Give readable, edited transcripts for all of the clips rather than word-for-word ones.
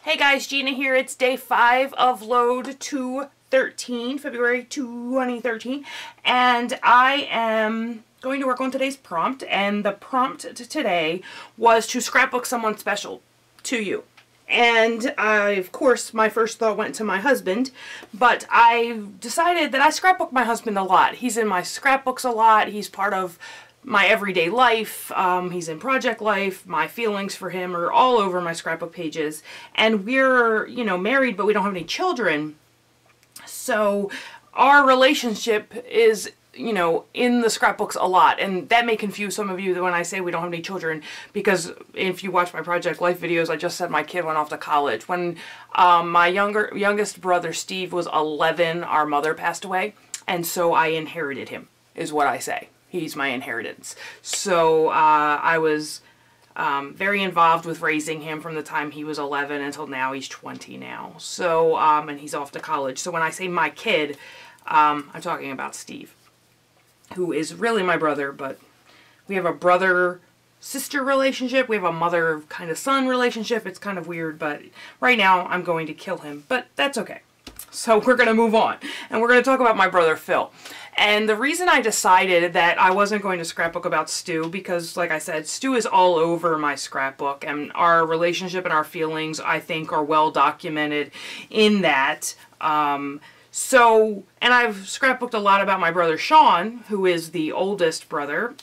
Hey guys, Gina here. It's day 5 of load 213, February 2013, and I am going to work on today's prompt, and the prompt today was to scrapbook someone special to you. And of course, my first thought went to my husband, but I decided that I scrapbook my husband a lot. He's in my scrapbooks a lot. He's part of my everyday life. He's in project life. My feelings for him are all over my scrapbook pages. And we're, married, but we don't have any children. So our relationship is, in the scrapbooks a lot. And that may confuse some of you when I say we don't have any children, because if you watch my project life videos, I just said my kid went off to college. When my youngest brother, Steve, was 11, our mother passed away. And so I inherited him, is what I say. He's my inheritance. So I was very involved with raising him from the time he was 11 until now. He's 20 now. So, and he's off to college. So when I say my kid, I'm talking about Steve, who is really my brother, but we have a brother-sister relationship. We have a mother kind of son relationship. It's kind of weird, but right now I'm going to kill him, but that's okay. So we're going to move on, and we're going to talk about my brother Phil. And the reason I decided that I wasn't going to scrapbook about Stu, because like I said, Stu is all over my scrapbook, and our relationship and our feelings, I think, are well documented in that. And I've scrapbooked a lot about my brother Sean, who is the oldest brother,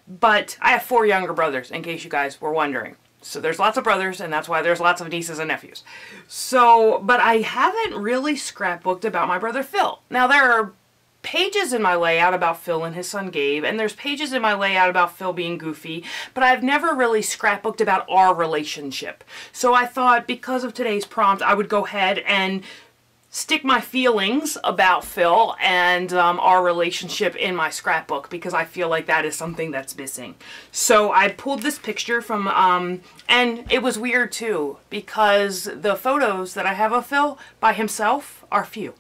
but I have 4 younger brothers, in case you guys were wondering. So there's lots of brothers, and that's why there's lots of nieces and nephews. So, but I haven't really scrapbooked about my brother Phil. Now, there are pages in my layout about Phil and his son Gabe, and there's pages in my layout about Phil being goofy, but I've never really scrapbooked about our relationship. So I thought, because of today's prompt, I would go ahead and stick my feelings about Phil and our relationship in my scrapbook, because I feel like that is something that's missing. So I pulled this picture from, and it was weird too, because the photos that I have of Phil by himself are few.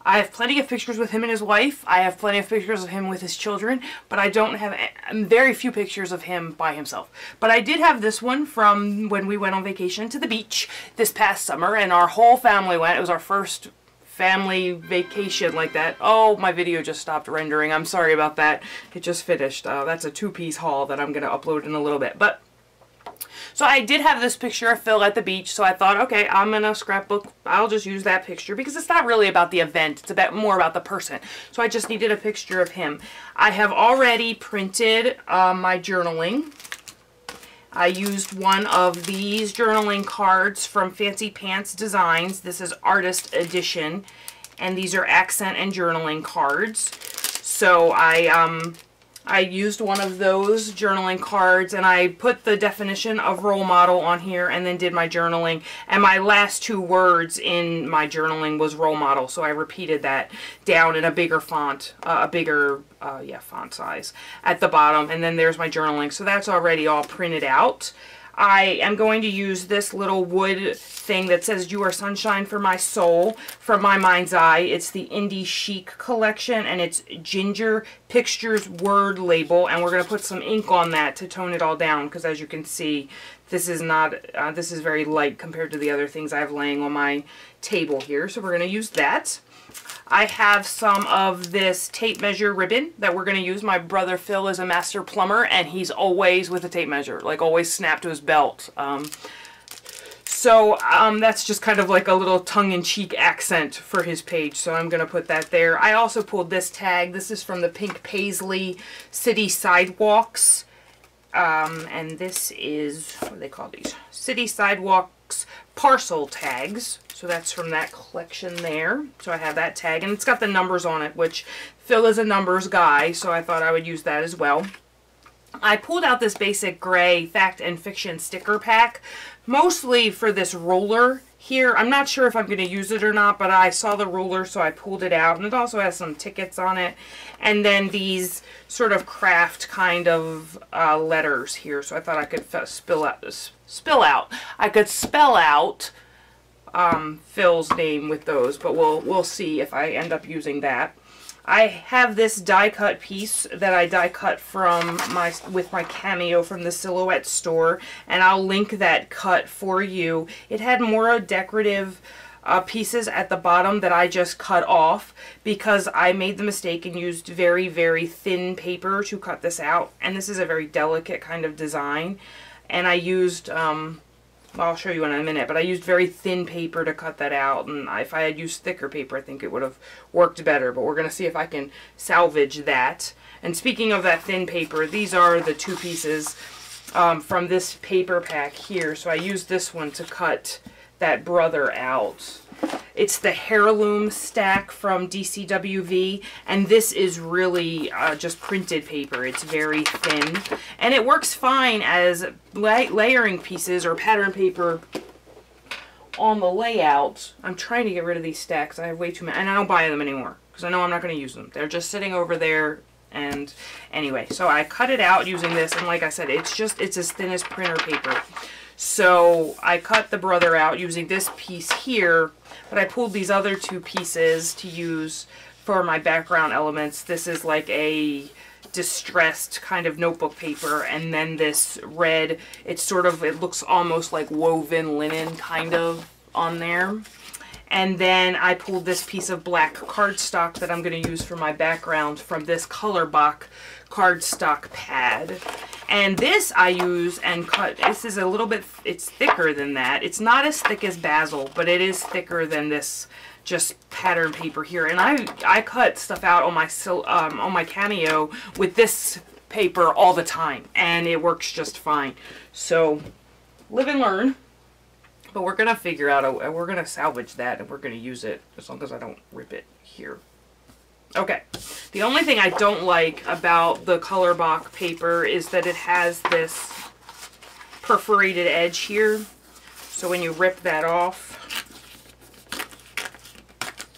I have plenty of pictures with him and his wife. I have plenty of pictures of him with his children, but I don't have very few pictures of him by himself. But I did have this one from when we went on vacation to the beach this past summer, and our whole family went. It was our first family vacation like that. Oh, my video just stopped rendering. I'm sorry about that. It just finished. That's a 2-piece haul that I'm going to upload in a little bit. So I did have this picture of Phil at the beach, so I thought, okay, I'm going to scrapbook. I'll just use that picture, because it's not really about the event. It's more about the person. So I just needed a picture of him. I have already printed my journaling. I used one of these journaling cards from Fancy Pants Designs. This is Artist Edition, and these are accent and journaling cards. So I used one of those journaling cards, and I put the definition of role model on here, and then did my journaling. And my last 2 words in my journaling was role model, so I repeated that down in a bigger font, font size at the bottom. And then there's my journaling. So that's already all printed out. I am going to use this little wood thing that says "You are sunshine for my soul" from My Mind's Eye. It's the Indie Chic collection, and it's Ginger Pictures word label, and we're going to put some ink on that to tone it all down, because as you can see, this is not, this is very light compared to the other things I have laying on my table here. So we're going to use that. I have some of this tape measure ribbon that we're going to use. My brother Phil is a master plumber, and he's always with a tape measure, like always snapped to his belt. That's just kind of like a little tongue-in-cheek accent for his page, so I'm going to put that there. I also pulled this tag. This is from the Pink Paisley City Sidewalks, and this is, what do they call these? City Sidewalks parcel tags. So that's from that collection there. So I have that tag, and it's got the numbers on it, which Phil is a numbers guy, so I thought I would use that as well. I pulled out this basic gray Fact and Fiction sticker pack, mostly for this ruler here. I'm not sure if I'm going to use it or not, but I saw the ruler, so I pulled it out. And it also has some tickets on it. And then these sort of craft kind of letters here. So I thought I could spell out Phil's name with those, but we'll see if I end up using that. I have this die cut piece that I die cut from with my Cameo from the Silhouette store, and I'll link that cut for you. It had more decorative pieces at the bottom that I just cut off because I made the mistake and used very, very thin paper to cut this out. And this is a very delicate kind of design. And I used, well, I'll show you in a minute, but I used very thin paper to cut that out. And if I had used thicker paper, I think it would have worked better. But we're going to see if I can salvage that. And speaking of that thin paper, these are the two pieces from this paper pack here. So I used this one to cut that brother out. It's the heirloom stack from DCWV, and this is really just printed paper. It's very thin, and it works fine as layering pieces or pattern paper on the layout. I'm trying to get rid of these stacks. I have way too many, and I don't buy them anymore because I know I'm not going to use them. They're just sitting over there. And anyway, so I cut it out using this, and like I said, it's as thin as printer paper. So I cut the brother out using this piece here, but I pulled these other two pieces to use for my background elements. This is like a distressed kind of notebook paper, and then this red, it looks almost like woven linen kind of on there. And then I pulled this piece of black cardstock that I'm going to use for my background from this Colorbach cardstock pad. And this I use and cut. This is a little bit, it's thicker than that. It's not as thick as Basil, but it is thicker than this just pattern paper here. And I cut stuff out on my Cameo with this paper all the time, and it works just fine. So live and learn. But we're going to figure out, we're going to salvage that, and we're going to use it as long as I don't rip it here. Okay. The only thing I don't like about the Colorbach paper is that it has this perforated edge here. So when you rip that off,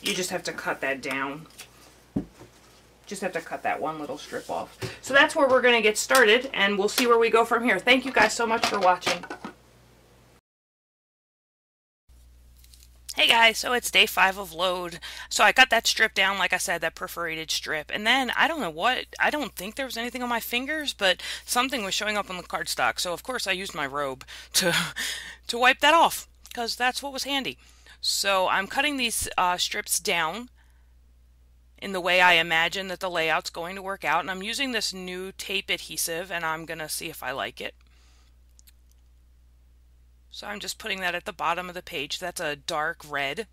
you just have to cut that down. Just have to cut that one little strip off. So that's where we're going to get started, and we'll see where we go from here. Thank you guys so much for watching. Hey guys, so it's day 5 of load. So I cut that strip down, like I said, that perforated strip. And then, I don't know what, I don't think there was anything on my fingers, but something was showing up on the cardstock. So of course I used my robe to wipe that off, because that's what was handy. So I'm cutting these strips down in the way I imagine that the layout's going to work out. And I'm using this new tape adhesive, and I'm going to see if I like it. So I'm just putting that at the bottom of the page. That's a dark red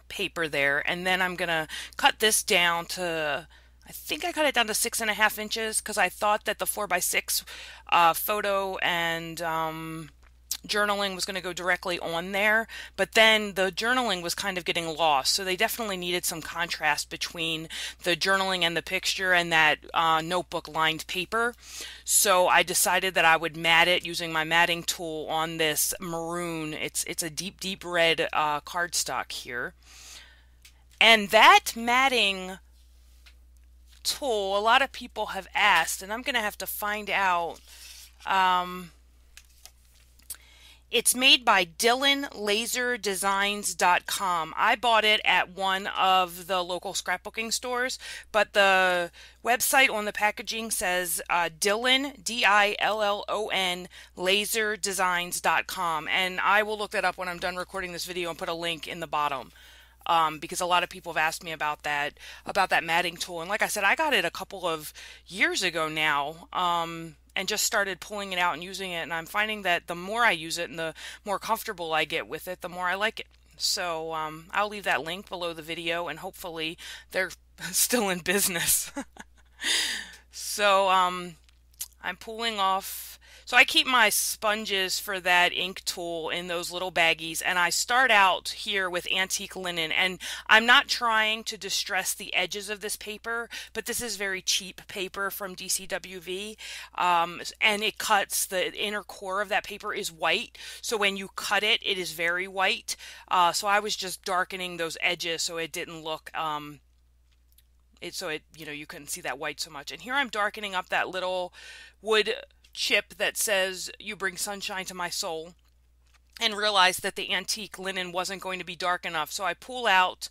paper there. And then I'm going to cut this down to, I think I cut it down to 6.5 inches because I thought that the 4x6 photo and journaling was going to go directly on there, but then the journaling was kind of getting lost, so they definitely needed some contrast between the journaling and the picture and that notebook lined paper. So I decided that I would mat it using my matting tool on this maroon. It's a deep red cardstock here, and that matting tool, a lot of people have asked, and I'm gonna have to find out. It's made by DylanLaserDesigns.com. I bought it at one of the local scrapbooking stores, but the website on the packaging says Dylan, D-I-L-L-O-N, laserdesigns.com. And I will look that up when I'm done recording this video and put a link in the bottom. Because a lot of people have asked me about that matting tool. And like I said, I got it a couple of years ago now. And just started pulling it out and using it, and I'm finding that the more I use it and the more comfortable I get with it, the more I like it. So I'll leave that link below the video, and hopefully they're still in business. So I'm pulling off. So I keep my sponges for that ink tool in those little baggies, and I start out here with antique linen, and I'm not trying to distress the edges of this paper, but this is very cheap paper from DCWV, and it cuts, the inner core of that paper is white, so when you cut it, it is very white. So I was just darkening those edges so it didn't look, you couldn't see that white so much. And here I'm darkening up that little wood chip that says "You bring sunshine to my soul," and realized that the antique linen wasn't going to be dark enough. So I pull out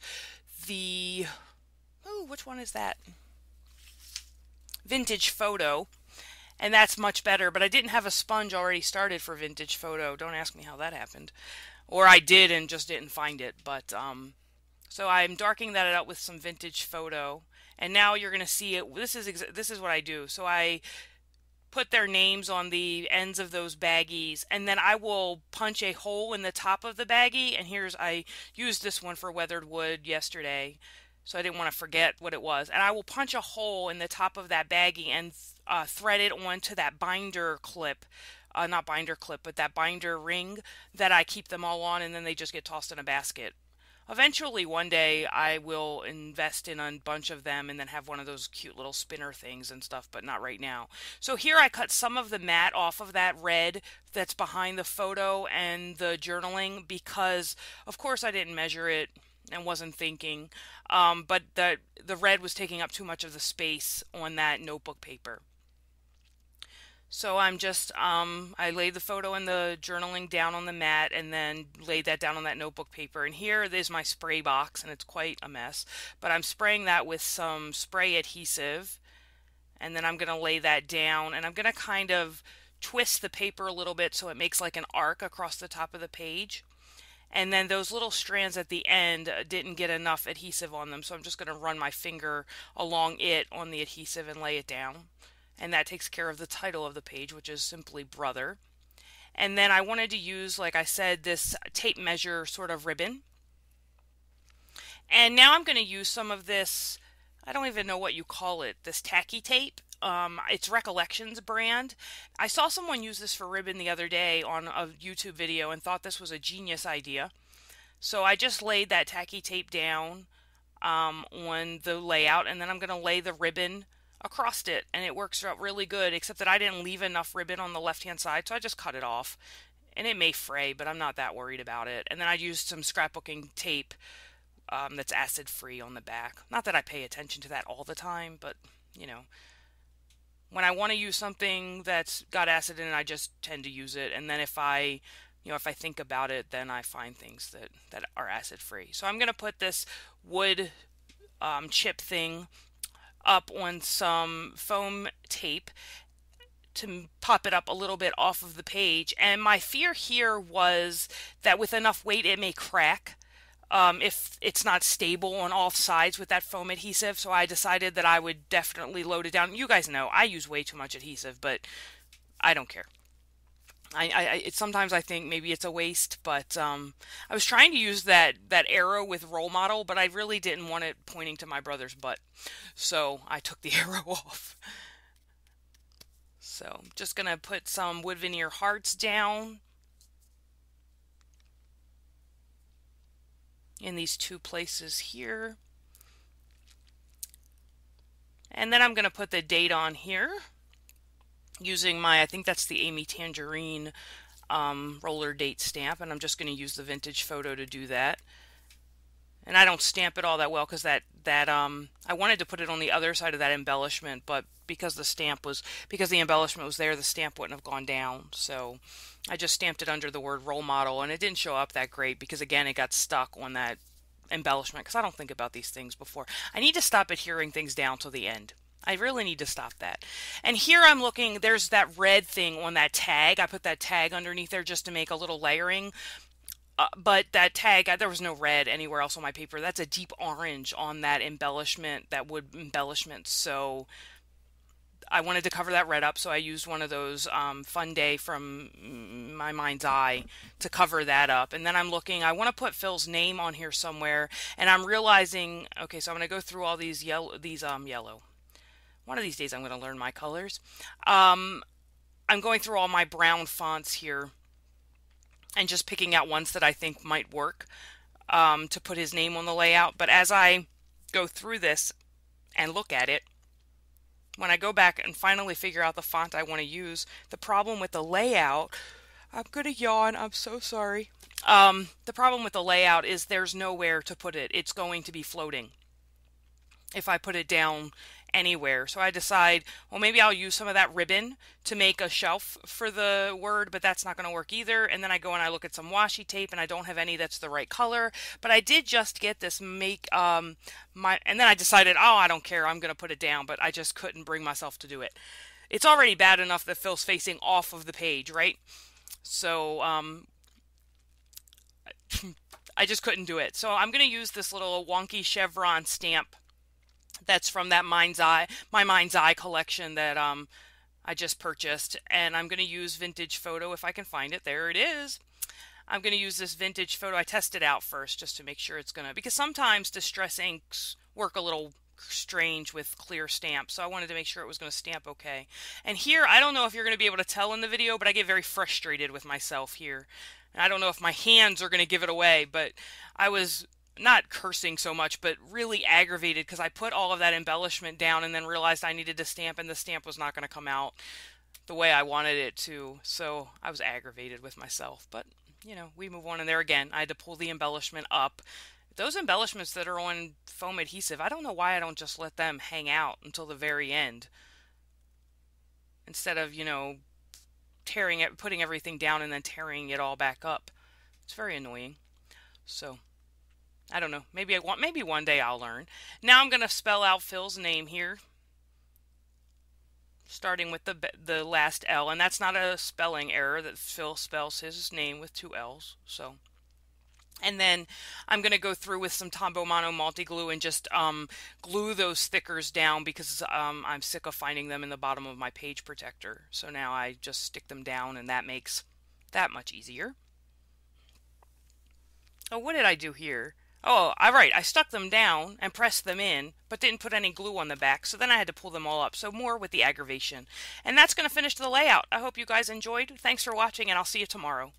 the Ooh, which one is that? Vintage Photo. And that's much better, but I didn't have a sponge already started for Vintage Photo. Don't ask me how that happened. Or I did and just didn't find it. But so I'm darkening that out with some Vintage Photo. And now you're going to see it. This is what I do. So I put their names on the ends of those baggies, and then I will punch a hole in the top of the baggie. And I used this one for weathered wood yesterday, so I didn't want to forget what it was. And I will punch a hole in the top of that baggie and thread it onto that binder clip. Not binder clip, but that binder ring that I keep them all on, and then they just get tossed in a basket. Eventually, one day, I will invest in a bunch of them and then have one of those cute little spinner things and stuff, but not right now. So here I cut some of the matte off of that red that's behind the photo and the journaling because, of course, I didn't measure it and wasn't thinking, but the red was taking up too much of the space on that notebook paper. So I'm just, I laid the photo and the journaling down on the mat and then laid that down on that notebook paper. And here is my spray box, and it's quite a mess. But I'm spraying that with some spray adhesive. And then I'm going to lay that down. And I'm going to kind of twist the paper a little bit so it makes like an arc across the top of the page. And then those little strands at the end didn't get enough adhesive on them. So I'm just going to run my finger along it on the adhesive and lay it down. And that takes care of the title of the page, which is simply Brother. And then I wanted to use, like I said, this tape measure sort of ribbon. And now I'm going to use some of this, I don't even know what you call it, this tacky tape. It's Recollections brand. I saw someone use this for ribbon the other day on a YouTube video and thought this was a genius idea. So I just laid that tacky tape down on the layout, and then I'm going to lay the ribbon across it, and it works out really good, except that I didn't leave enough ribbon on the left hand side, so I just cut it off. And it may fray, but I'm not that worried about it. And then I used some scrapbooking tape that's acid free on the back. Not that I pay attention to that all the time, but you know, when I want to use something that's got acid in it, I just tend to use it. And then if I think about it, then I find things that are acid free. So I'm gonna put this wood chip thing up on some foam tape to pop it up a little bit off of the page. And my fear here was that with enough weight it may crack if it's not stable on all sides with that foam adhesive. So I decided that I would definitely load it down. You guys know I use way too much adhesive, but I don't care. Sometimes I think maybe it's a waste, but I was trying to use that arrow with role model, but I really didn't want it pointing to my brother's butt, so I took the arrow off. So I'm just gonna put some wood veneer hearts down in these two places here, and then I'm gonna put the date on here using I think that's the Amy Tangerine roller date stamp, and I'm just going to use the Vintage Photo to do that. And I don't stamp it all that well because I wanted to put it on the other side of that embellishment, but because the embellishment was there, the stamp wouldn't have gone down. So I just stamped it under the word role model, and it didn't show up that great because again it got stuck on that embellishment because I don't think about these things before. I need to stop adhering things down till the end. I really need to stop that. And here I'm looking, there's that red thing on that tag. I put that tag underneath there just to make a little layering. But that tag, there was no red anywhere else on my paper. That's a deep orange on that embellishment, that wood embellishment. So I wanted to cover that red up, so I used one of those Fun Day from My Mind's Eye to cover that up. And then I'm looking, I want to put Phil's name on here somewhere, and I'm realizing, okay, so I'm going to go through all these yellow. One of these days I'm going to learn my colors. I'm going through all my brown fonts here and just picking out ones that I think might work to put his name on the layout. But as I go through this and look at it, when I go back and finally figure out the font I want to use, the problem with the layout, I'm going to yawn, I'm so sorry. The problem with the layout is there's nowhere to put it. It's going to be floating if I put it down anywhere. So I decide, well, maybe I'll use some of that ribbon to make a shelf for the word, but that's not going to work either. And then I go and I look at some washi tape, and I don't have any that's the right color. But I did just get this and then I decided, oh, I don't care, I'm going to put it down, but I just couldn't bring myself to do it. It's already bad enough that Phil's facing off of the page, right? So I just couldn't do it. So I'm going to use this little wonky chevron stamp that's from that my Mind's Eye collection that I just purchased, and I'm going to use Vintage Photo if I can find it. There it is. I'm going to use this Vintage Photo. I tested it out first just to make sure it's going to, because sometimes Distress inks work a little strange with clear stamps, so I wanted to make sure it was going to stamp okay. And here, I don't know if you're going to be able to tell in the video, but I get very frustrated with myself here. And I don't know if my hands are going to give it away, but I was not cursing so much, but really aggravated because I put all of that embellishment down and then realized I needed to stamp, and the stamp was not going to come out the way I wanted it to. So I was aggravated with myself, but you know, we move on. And there again, I had to pull the embellishment up. Those embellishments that are on foam adhesive, I don't know why I don't just let them hang out until the very end instead of, you know, tearing it, putting everything down and then tearing it all back up. It's very annoying. So I don't know. Maybe one day I'll learn. Now I'm going to spell out Phil's name here, starting with the last L, and that's not a spelling error. That Phill spells his name with 2 L's. So, and then I'm going to go through with some Tombow Mono multi glue and just glue those stickers down because I'm sick of finding them in the bottom of my page protector. So now I just stick them down, and that makes that much easier. Oh, what did I do here? Oh, right, I stuck them down and pressed them in, but didn't put any glue on the back, so then I had to pull them all up. So more with the aggravation. And that's going to finish the layout. I hope you guys enjoyed. Thanks for watching, and I'll see you tomorrow.